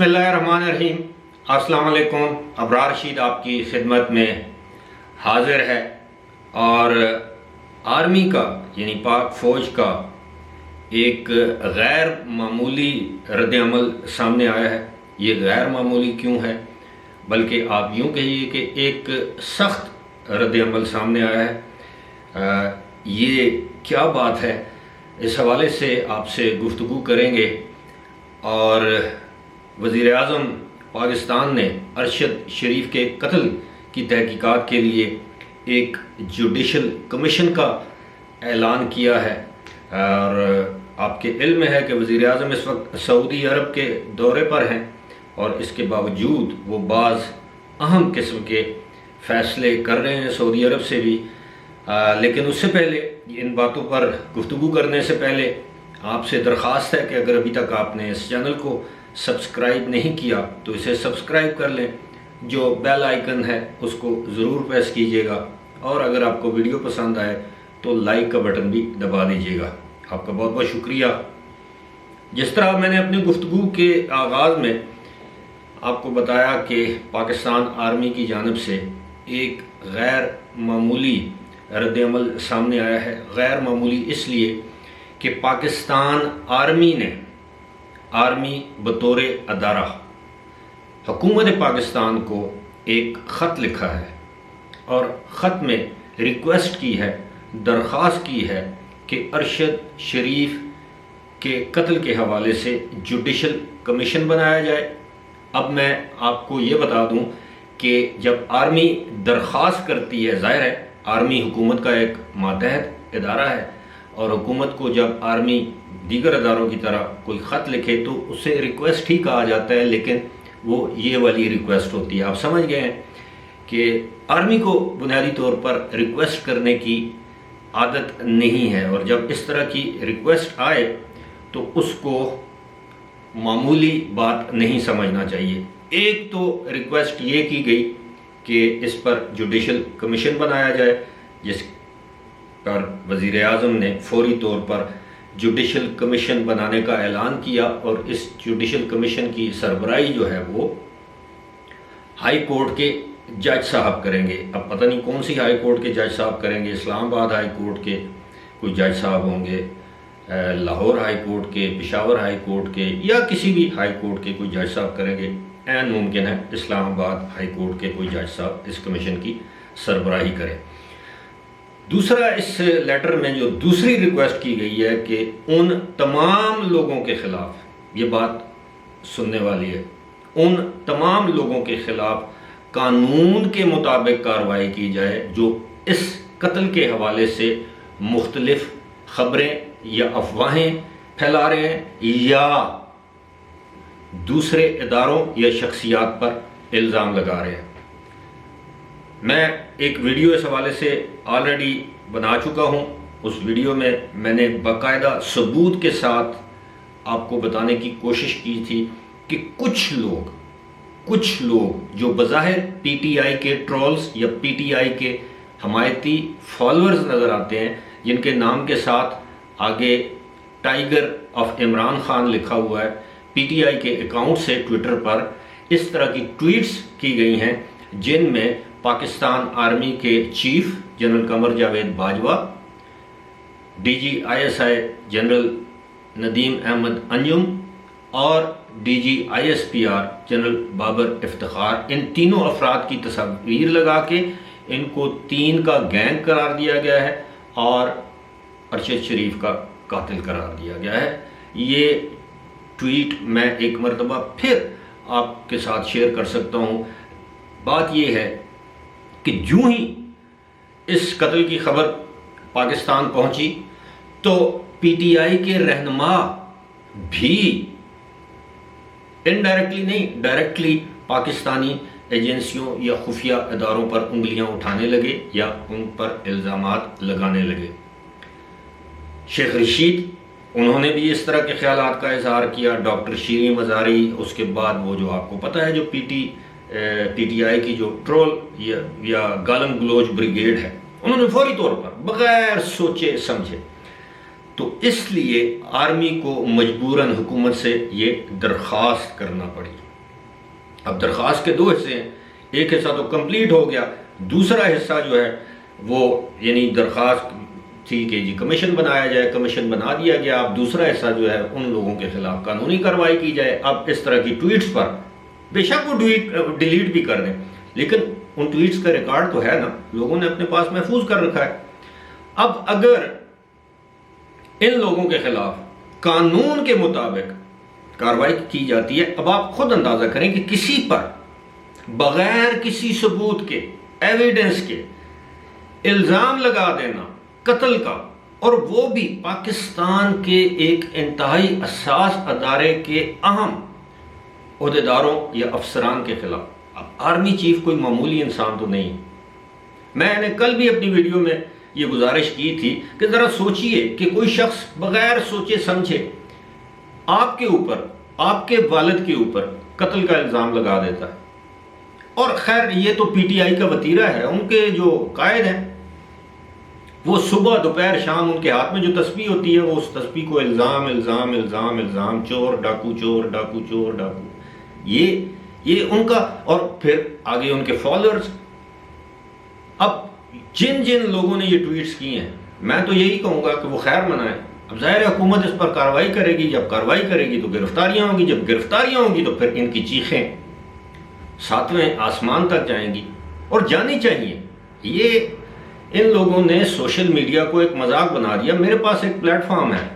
بسم اللہ الرحمن الرحیم۔ السلام علیکم۔ ابرار رشید آپ کی خدمت میں حاضر ہے اور آرمی کا یعنی پاک فوج کا ایک غیر معمولی رد عمل سامنے آیا ہے۔ یہ غیر معمولی کیوں ہے، بلکہ آپ یوں کہیے کہ ایک سخت رد عمل سامنے آیا ہے۔ یہ کیا بات ہے، اس حوالے سے آپ سے گفتگو کریں گے۔ اور وزیر اعظم پاکستان نے ارشد شریف کے قتل کی تحقیقات کے لیے ایک جوڈیشل کمیشن کا اعلان کیا ہے، اور آپ کے علم میں ہے کہ وزیر اعظم اس وقت سعودی عرب کے دورے پر ہیں، اور اس کے باوجود وہ بعض اہم قسم کے فیصلے کر رہے ہیں سعودی عرب سے بھی۔ لیکن اس سے پہلے، ان باتوں پر گفتگو کرنے سے پہلے آپ سے درخواست ہے کہ اگر ابھی تک آپ نے اس چینل کو سبسکرائب نہیں کیا تو اسے سبسکرائب کر لیں، جو بیل آئیکن ہے اس کو ضرور پریس کیجیے گا، اور اگر آپ کو ویڈیو پسند آئے تو لائک کا بٹن بھی دبا دیجیے گا۔ آپ کا بہت بہت شکریہ۔ جس طرح میں نے اپنی گفتگو کے آغاز میں آپ کو بتایا کہ پاکستان آرمی کی جانب سے ایک غیر معمولی رد عمل سامنے آیا ہے۔ غیر معمولی اس لیے کہ پاکستان آرمی بطور ادارہ حکومت پاکستان کو ایک خط لکھا ہے، اور خط میں ریکویسٹ کی ہے، درخواست کی ہے کہ ارشد شریف کے قتل کے حوالے سے جوڈیشل کمیشن بنایا جائے۔ اب میں آپ کو یہ بتا دوں کہ جب آرمی درخواست کرتی ہے، ظاہر ہے آرمی حکومت کا ایک ماتحت ادارہ ہے، اور حکومت کو جب آرمی دیگر اداروں کی طرح کوئی خط لکھے تو اسے ریکویسٹ ہی کہا جاتا ہے، لیکن وہ یہ والی ریکویسٹ ہوتی ہے۔ آپ سمجھ گئے ہیں کہ آرمی کو بنیادی طور پر ریکویسٹ کرنے کی عادت نہیں ہے، اور جب اس طرح کی ریکویسٹ آئے تو اس کو معمولی بات نہیں سمجھنا چاہیے۔ ایک تو ریکویسٹ یہ کی گئی کہ اس پر جوڈیشل کمیشن بنایا جائے، جس پر وزیر اعظم نے فوری طور پر جوڈیشل کمیشن بنانے کا اعلان کیا، اور اس جوڈیشل کمیشن کی سربراہی جو ہے وہ ہائی کورٹ کے جج صاحب کریں گے۔ اب پتہ نہیں کون سی ہائی کورٹ کے جج صاحب کریں گے، اسلام آباد ہائی کورٹ کے کوئی جج صاحب ہوں گے، لاہور ہائی کورٹ کے، پشاور ہائی کورٹ کے، یا کسی بھی ہائی کورٹ کے کوئی جج صاحب کریں گے۔ عین ممکن ہے اسلام آباد ہائی کورٹ کے کوئی جج صاحب اس کمیشن کی سربراہی کریں۔ دوسرا، اس لیٹر میں جو دوسری ریکویسٹ کی گئی ہے کہ ان تمام لوگوں کے خلاف، یہ بات سننے والی ہے، ان تمام لوگوں کے خلاف قانون کے مطابق کارروائی کی جائے جو اس قتل کے حوالے سے مختلف خبریں یا افواہیں پھیلا رہے ہیں، یا دوسرے اداروں یا شخصیات پر الزام لگا رہے ہیں۔ میں ایک ویڈیو اس حوالے سے آلریڈی بنا چکا ہوں۔ اس ویڈیو میں میں نے باقاعدہ ثبوت کے ساتھ آپ کو بتانے کی کوشش کی تھی کہ کچھ لوگ جو بظاہر پی ٹی آئی کے ٹرولز یا پی ٹی آئی کے حمایتی فالورز نظر آتے ہیں، جن کے نام کے ساتھ آگے ٹائیگر آف عمران خان لکھا ہوا ہے، پی ٹی آئی کے اکاؤنٹ سے ٹویٹر پر اس طرح کی ٹویٹس کی گئی ہیں جن میں پاکستان آرمی کے chief general Qamar Javed Bajwa, D G I S I general Nadeem Ahmed Anjum, اور D G I S P R general Babar Iftikhar, ان تینوں افراد کی تصاویر لگا کے ان کو 3 کا گینگ قرار دیا گیا ہے اور ارشد شریف کا قاتل قرار دیا گیا ہے۔ یہ ٹویٹ میں ایک مرتبہ پھر آپ کے ساتھ شیئر کر سکتا ہوں۔ بات یہ ہے کہ جو ہی اس قتل کی خبر پاکستان پہنچی تو پی ٹی آئی کے رہنما بھی انڈائریکٹلی نہیں، ڈائریکٹلی پاکستانی ایجنسیوں یا خفیہ اداروں پر انگلیاں اٹھانے لگے یا ان پر الزامات لگانے لگے۔ شیخ رشید، انہوں نے بھی اس طرح کے خیالات کا اظہار کیا۔ ڈاکٹر شیریں مزاری، اس کے بعد وہ جو آپ کو پتہ ہے جو پی ٹی آئی کی جو ٹرول یا گالم گلوچ بریگیڈ ہے، انہوں نے فوری طور پر بغیر سوچے سمجھے تو اس لیے آرمی کو مجبوراً حکومت سے یہ درخواست کرنا پڑی اب درخواست کے 2 حصے ہیں، ایک حصہ تو کمپلیٹ ہو گیا، دوسرا حصہ جو ہے وہ یعنی درخواست تھی کہ جی کمیشن بنایا جائے، کمیشن بنا دیا گیا، اب دوسرا حصہ جو ہے ان لوگوں کے خلاف قانونی کارروائی کی جائے۔ اب اس طرح کی ٹویٹس پر بے شک وہ ڈیلیٹ بھی کر دیں، لیکن ان ٹویٹس کا ریکارڈ تو ہے نا، لوگوں نے اپنے پاس محفوظ کر رکھا ہے۔ اب اگر ان لوگوں کے خلاف قانون کے مطابق کارروائی کی جاتی ہے، اب آپ خود اندازہ کریں کہ کسی پر بغیر کسی ثبوت کے، ایویڈنس کے الزام لگا دینا قتل کا، اور وہ بھی پاکستان کے ایک انتہائی حساس ادارے کے اہم عہدیداروں یا افسران کے خلاف۔ اب آرمی چیف کوئی معمولی انسان تو نہیں۔ میں نے کل بھی اپنی ویڈیو میں یہ گزارش کی تھی کہ ذرا سوچئے کہ کوئی شخص بغیر سوچے سمجھے آپ کے اوپر، آپ کے والد کے اوپر قتل کا الزام لگا دیتا ہے۔ اور خیر یہ تو پی ٹی آئی کا وتیرہ ہے، ان کے جو قائد ہیں وہ صبح دوپہر شام ان کے ہاتھ میں جو تسبیح ہوتی ہے وہ اس تسبیح کو الزام الزام الزام الزام، چور ڈاکو چور ڈاکو چور ڈاکو، یہ ان کا، اور پھر آگے ان کے فالوورز۔ اب جن لوگوں نے یہ ٹویٹس کی ہیں، میں تو یہی کہوں گا کہ وہ خیر منائیں۔ اب ظاہر حکومت اس پر کارروائی کرے گی، جب کارروائی کرے گی تو گرفتاریاں ہوں گی، جب گرفتاریاں ہوں گی تو پھر ان کی چیخیں 7ویں آسمان تک جائیں گی، اور جانی چاہیے۔ یہ ان لوگوں نے سوشل میڈیا کو ایک مذاق بنا دیا۔ میرے پاس ایک پلیٹ فارم ہے،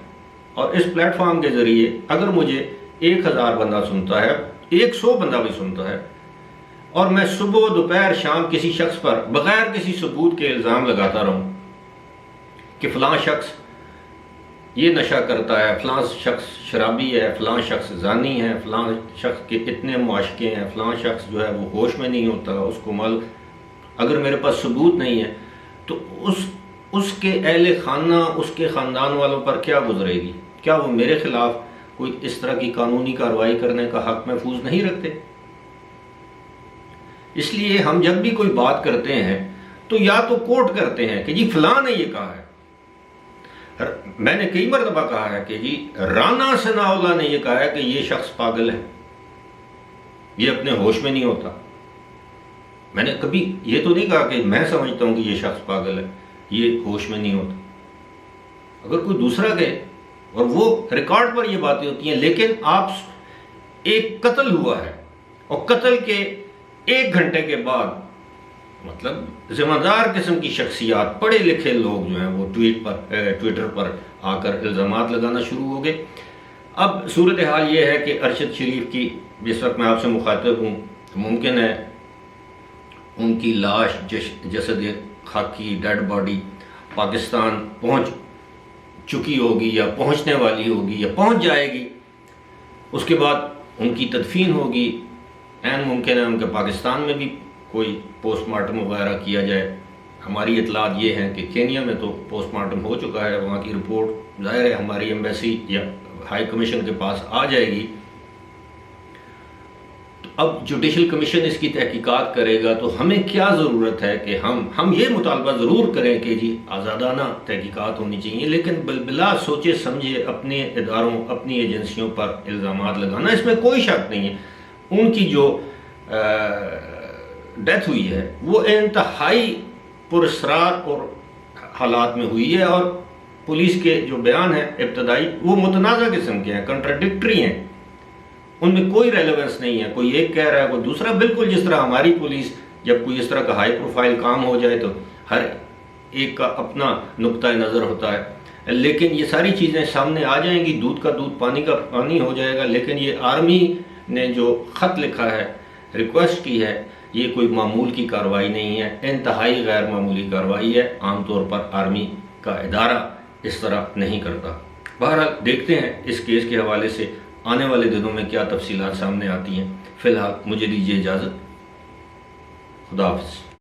اور اس پلیٹ فارم کے ذریعے اگر مجھے 1000 بندہ سنتا ہے، 100 بندہ بھی سنتا ہے، اور میں صبح دوپہر شام کسی شخص پر بغیر کسی ثبوت کے الزام لگاتا رہوں کہ فلاں شخص یہ نشہ کرتا ہے، فلاں شخص شرابی ہے، فلاں شخص زانی ہے، فلاں شخص کے اتنے معاشقے ہیں، فلاں شخص جو ہے وہ ہوش میں نہیں ہوتا، اس کو اگر میرے پاس ثبوت نہیں ہے تو اس کے اہل خانہ، اس کے خاندان والوں پر کیا گزرے گی؟ کیا وہ میرے خلاف کوئی اس طرح کی قانونی کارروائی کرنے کا حق محفوظ نہیں رکھتے؟ اس لیے ہم جب بھی کوئی بات کرتے ہیں تو یا تو کوٹ کرتے ہیں کہ جی فلاں نے یہ کہا ہے۔ میں نے کئی مرتبہ کہا ہے کہ جی رانا ثناء اللہ نے یہ کہا ہے کہ یہ شخص پاگل ہے، یہ اپنے ہوش میں نہیں ہوتا۔ میں نے کبھی یہ تو نہیں کہا کہ میں سمجھتا ہوں کہ یہ شخص پاگل ہے، یہ ہوش میں نہیں ہوتا۔ اگر کوئی دوسرا کہے اور وہ ریکارڈ پر یہ باتیں ہوتی ہیں، لیکن آپ ایک قتل ہوا ہے اور قتل کے 1 گھنٹے کے بعد مطلب ذمہ دار قسم کی شخصیات، پڑھے لکھے لوگ جو ہیں وہ ٹویٹر پر آ کر الزامات لگانا شروع ہو گئے۔ اب صورتحال یہ ہے کہ ارشد شریف کی جس وقت میں آپ سے مخاطب ہوں، ممکن ہے ان کی لاش، جسد خاکی، ڈیڈ باڈی پاکستان پہنچ چکی ہوگی یا پہنچنے والی ہوگی یا پہنچ جائے گی۔ اس کے بعد ان کی تدفین ہوگی، عین ممکن ہے ان کے پاکستان میں بھی کوئی پوسٹ مارٹم وغیرہ کیا جائے۔ ہماری اطلاعات یہ ہیں کہ کینیا میں تو پوسٹ مارٹم ہو چکا ہے، وہاں کی رپورٹ ظاہر ہے ہماری ایمبیسی یا ہائی کمیشن کے پاس آ جائے گی۔ اب جوڈیشل کمیشن اس کی تحقیقات کرے گا، تو ہمیں کیا ضرورت ہے کہ ہم یہ مطالبہ ضرور کریں کہ جی آزادانہ تحقیقات ہونی چاہیے، لیکن بلا سوچے سمجھے اپنے اداروں، اپنی ایجنسیوں پر الزامات لگانا، اس میں کوئی شک نہیں ہے۔ ان کی جو ڈیتھ ہوئی ہے وہ انتہائی پراسرار اور حالات میں ہوئی ہے، اور پولیس کے جو بیان ہیں ابتدائی وہ متنازع قسم کے ہیں، کنٹراڈکٹری ہیں، ان میں کوئی ریلیونس نہیں ہے۔ کوئی ایک کہہ رہا ہے کوئی دوسرا، بالکل جس طرح ہماری پولیس جب کوئی اس طرح کا ہائی پروفائل کام ہو جائے تو ہر ایک کا اپنا نقطہ نظر ہوتا ہے، لیکن یہ ساری چیزیں سامنے آ جائیں گی، دودھ کا دودھ پانی کا پانی ہو جائے گا۔ لیکن یہ آرمی نے جو خط لکھا ہے، ریکویسٹ کی ہے، یہ کوئی معمول کی کارروائی نہیں ہے، انتہائی غیر معمولی کارروائی ہے۔ عام طور پر آرمی کا ادارہ اس طرح نہیں کرتا۔ بہرحال دیکھتے ہیں اس کیس کے حوالے سے آنے والے دنوں میں کیا تفصیلات سامنے آتی ہیں۔ فی الحال مجھے دیجیے اجازت، خدا حافظ۔